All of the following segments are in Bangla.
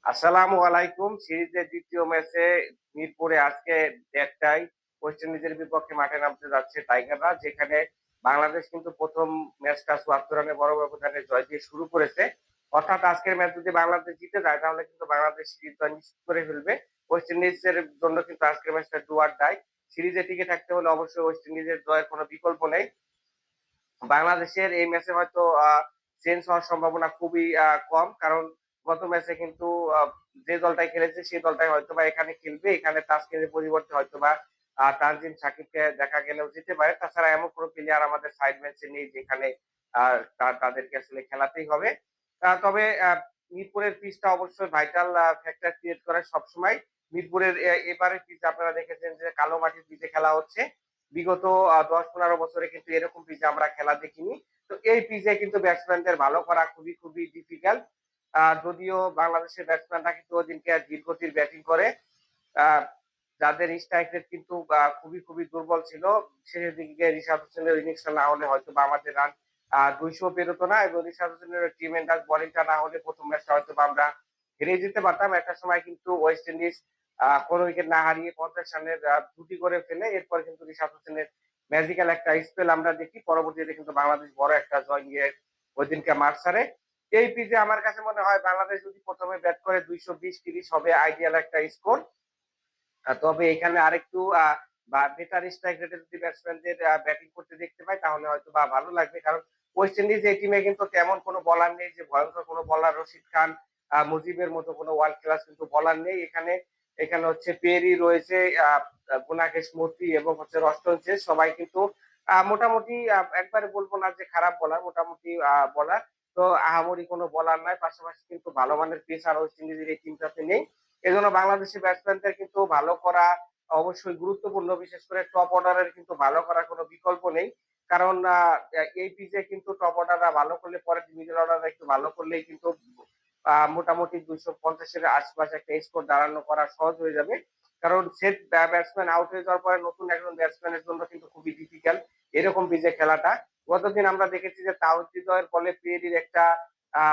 আসসালামু আলাইকুম। সিরিজের দ্বিতীয় ম্যাচে মিরপুরে আজকে ১:৩০টায় ওয়েস্ট ইন্ডিজের বিপক্ষে মাঠে নামতে যাচ্ছে টাইগাররা। যেখানে বাংলাদেশ কিন্তু ১ম ম্যাচটা ৭৪ রানে বড় ব্যবধানে জয় দিয়ে শুরু করেছে। অর্থাৎ আজকের ম্যাচ যদি বাংলাদেশ জিতে যায় তাহলে কিন্তু বাংলাদেশ সিরিজ জয় নিশ্চিত করে ফেলবে। ওয়েস্ট ইন্ডিজের জন্য কিন্তু আজকের ম্যাচটা ডু অর ডাই। সিরিজে টিকে থাকতে হলে অবশ্যই ওয়েস্ট ইন্ডিজের জয়ের কোনো বিকল্প নেই। বাংলাদেশের এই ম্যাচে হয়তো চেঞ্জ হওয়ার সম্ভাবনা খুবই কম। কারণ গত ম্যাচে কিন্তু আ যে দলটাই খেলেছে সেই দলটাই হয়তোবা এখানে খেলবে। এখানে তাসকিনের পরিবর্তে হয়তোবা তানজিম সাকিবকে দেখা গেলেও যেতে পারে। তাছাড়া এমন কোন প্লেয়ার আমাদের সাইড বেঞ্চে নেই যেখানে আ তাদেরকে আসলে খেলাতেই হবে। তবে মিরপুরের পিচটা অবশ্যই ভাইটাল ফ্যাক্টর ক্রিয়েট করে সবসময়। মিরপুরের এবারের পিচ আপনারা দেখেছেন যে কালো মাটির পিচে খেলা হচ্ছে। বিগত ১০-১৫ বছরে কিন্তু এরকম পিচে আমরা খেলা দেখিনি। তো এই পিচে কিন্তু ব্যাটসম্যানদের ভালো করা খুবই ডিফিকাল্ট। যদিও বাংলাদেশের ব্যাটসম্যানরা কিন্তু ওদিনকে ধীরগতির ব্যাটিং করে। আ যাদের স্ট্রাইক রেট কিন্তু খুবই দুর্বল ছিল। শেষের দিকে গিয়ে রিশাদ হোসেনের ইনিংসটা না হলে হয়তোবা আমাদের রান ২০০ পেরোতো না এবং রিশাদ হোসেনের ট্রিমেন্ডাস বোলিংটা না হলে ১ম ম্যাচটা হয়তোবা আমরা হেরে যেতে পারতাম। একটা সময় কিন্তু ওয়েস্ট ইন্ডিজ কোন উইকেট না হারিয়ে ৫০ রানের জুটি করে ফেলে। এরপর কিন্তু রিশাদ হোসেনের ম্যাজিক্যাল একটা স্পেল আমরা দেখি। পরবর্তীতে কিন্তু বাংলাদেশ বড় একটা জয় নিয়ে ওইদিনকে মাঠ ছাড়ে। এই পিচে আমার কাছে মনে হয় বাংলাদেশ যদি ১ম এ ব্যাট করে ২২০-৩০ হবে আইডিয়াল একটা স্কোর। তবে এখানে আরেকটু বেটার স্ট্রাইক রেটে যদি ব্যাটসম্যানদের ব্যাটিং করতে দেখতে পাই তাহলে হয়তোবা ভালো লাগবে। কারণ ওয়েস্ট ইন্ডিজ এই টিমে কিন্তু তেমন কোনো বোলার নেই যে ভয়ংকর কোনো বোলার রশিদ খান, মুজিবের মতো কোনো ওয়ার্ল্ড ক্লাস কিন্তু বোলার নেই। এখানে হচ্ছে পেরি রয়েছে, আ আ গুনাকেশ মূর্তি এবং হচ্ছে রস্টন চেস সবাই কিন্তু মোটামুটি একবারে বলব না যে খারাপ বোলার, মোটামুটি বোলার। তো আহামরি কোনো বোলার নাই। পাশাপাশি কিন্তু ভালো মানের পেসার ওয়েস্ট ইন্ডিজের এই টিমটাতে নেই। এজন্য বাংলাদেশি ব্যাটসম্যানদের কিন্তু ভালো করা অবশ্যই গুরুত্বপূর্ণ। বিশেষ করে টপ অর্ডারের কিন্তু ভালো করার কোনো বিকল্প নেই। কারণ এই পিচে কিন্তু টপ অর্ডাররা ভালো করলে পরে মিডল অর্ডাররা একটু ভালো করলেই কিন্তু মোটামুটি ২৫০ এর আশপাশে একটা স্কোর দাঁড়ানো করা সহজ হয়ে যাবে। কারণ সেট ব্যাটসম্যান আউট হয়ে যাওয়ার পরে নতুন একজন ব্যাটসম্যানের জন্য কিন্তু খুবই ডিফিকাল্ট এরকম পিচে খেলাটা। গতদিন আমরা দেখেছি যে তাওহিদ হৃদয়ের বলে পেরির একটা আ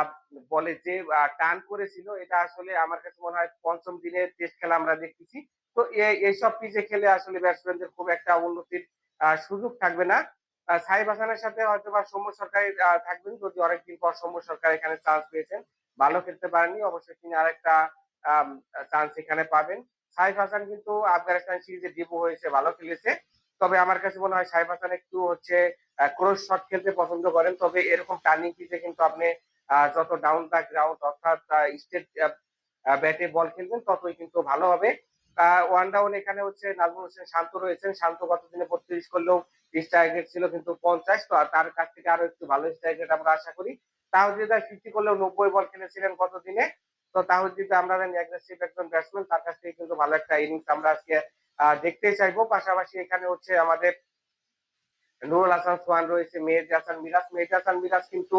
বলে যে টার্ন করেছিল এটা আসলে আমার কাছে মনে হয় ৫ম দিনের টেস্ট খেলা আমরা দেখতেছি। তো এইসব পিচে খেলে আসলে ব্যাটসম্যানদের খুব একটা উন্নতির সুযোগ থাকবে না। সাইফ হাসানের সাথে হয়তোবা সৌম্য সরকার থাকবেন যদি অনেকদিন পর সৌম্য সরকার এখানে চান্স পেয়েছেন। ভালো খেলতে পারেননি। অবশ্যই তিনি আরেকটা আম চান্স এখানে পাবেন। সাইফ হাসান কিন্তু আফগানিস্তান সিরিজে ডেবিউ হয়েছে, ভালো খেলেছে। তবে আমার কাছে মনে হয় সাইফ হাসান একটু হচ্ছে ক্রস শট খেলতে পছন্দ করেন। তবে এরকম টার্নিং পিচে কিন্তু আপনি যত ডাউন দ্য গ্রাউন্ড অর্থাৎ স্ট্রেট ব্যাটে বল খেলবেন ততই কিন্তু ভালো হবে। ওয়ান ডাউন এখানে হচ্ছে নাজমুল হোসেন শান্ত রয়েছেন। শান্ত গতদিনে ৩২ করলেও স্ট্রাইক রেট ছিল কিন্তু ৫০। তো তার কাছ থেকে আরো একটু ভালো স্ট্রাইক রেট আমরা আশা করি। তাওহিদ ৫০ করলেও ৯০ বল খেলেছিলেন গতদিনে। তো তাওহিদ আমরা জানি অ্যাগ্রেসিভ একজন ব্যাটসম্যান। তার কাছ থেকে কিন্তু ভালো একটা ইনিংস আমরা আজকে দেখতেই চাইবো। পাশাপাশি এখানে হচ্ছে আমাদের নুরুল হাসান সোহান রয়েছে, মেহেদী হাসান মিরাজ। মেহেদী হাসান মিরাজ কিন্তু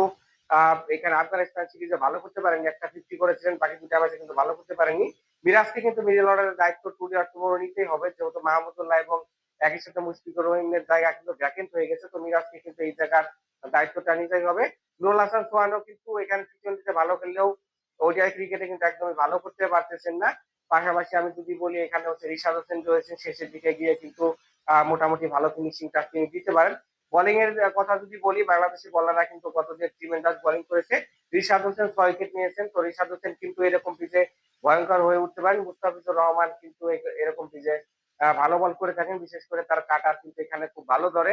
আ এখানে আফগানিস্তান সিরিজে ভালো করতে পারেননি। একটা ৫০ করেছিলেন, বাকি ২ টা ম্যাচে কিন্তু ভালো করতে পারেননি। মিরাজকে কিন্তু মিডল অর্ডারের দায়িত্ব টুডে অর টুমরো নিতেই হবে। যেহেতু মাহমুদুল্লাহ এবং একই সাথে মুশফিকুর রহিমের জায়গা কিন্তু ভ্যাকেন্ট হয়ে গেছে। তো মিরাজকে কিন্তু এই জায়গার দায়িত্বটা নিতেই হবে। নুরুল হাসান সোহানও কিন্তু এখানে টি-টোয়েন্টিতে ভালো খেললেও ওডিআই ক্রিকেটে কিন্তু একদমই ভালো করতে পারতেছেন না। পাশাপাশি আমি যদি বলি এখানে হচ্ছে রিশাদ হোসেন রয়েছেন শেষের দিকে গিয়ে কিন্তু মোটামুটি ভালো ফিনিশিংটা তিনি দিতে পারেন। বোলিং এর কথা যদি বলি বাংলাদেশি বোলাররা কিন্তু গতদিন ট্রিমেন্ডাস বোলিং করেছে। রিশাদ হোসেন ৬ উইকেট নিয়েছেন। তো রিশাদ হোসেন কিন্তু এরকম পিচে ভয়ংকর হয়ে উঠতে পারেন। মুস্তাফিজুর রহমান কিন্তু এরকম পিচে ভালো বল করে থাকেন। বিশেষ করে তার কাটার কিন্তু এখানে খুব ভালো ধরে।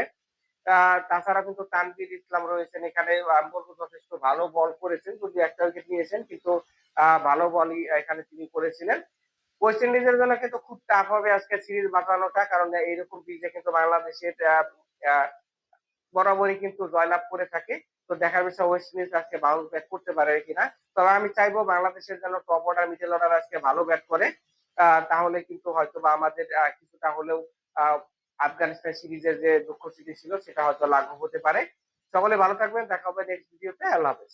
তাছাড়া কিন্তু তানভীর ইসলাম রয়েছেন এখানে আমি বলব যথেষ্ট ভালো বল করেছেন। যদিও একটা উইকেট নিয়েছেন কিন্তু ভালো বলই এখানে তিনি করেছিলেন। ওয়েস্ট ইন্ডিজের জন্য কিন্তু খুব টাফ হবে আজকে সিরিজ বাঁচানোটা। কারণ এইরকম পিচে কিন্তু বাংলাদেশের আ আ বরাবরই কিন্তু জয়লাভ করে থাকে। তো দেখার বিষয় ওয়েস্ট ইন্ডিজ আজকে বাউন্স ব্যাক করতে পারে কিনা। তবে আমি চাইবো বাংলাদেশের যেন টপ অর্ডার, মিডল অর্ডার আজকে ভালো ব্যাট করে। তাহলে কিন্তু হয়তোবা আমাদের কিছুটা হলেও আ আফগানিস্তান সিরিজের যে দুঃখ স্মৃতি ছিল সেটা হয়তো লাঘব হতে পারে। সকলে ভালো থাকবেন। দেখা হবে নেক্সট ভিডিওতে। আল্লাহ হাফেজ।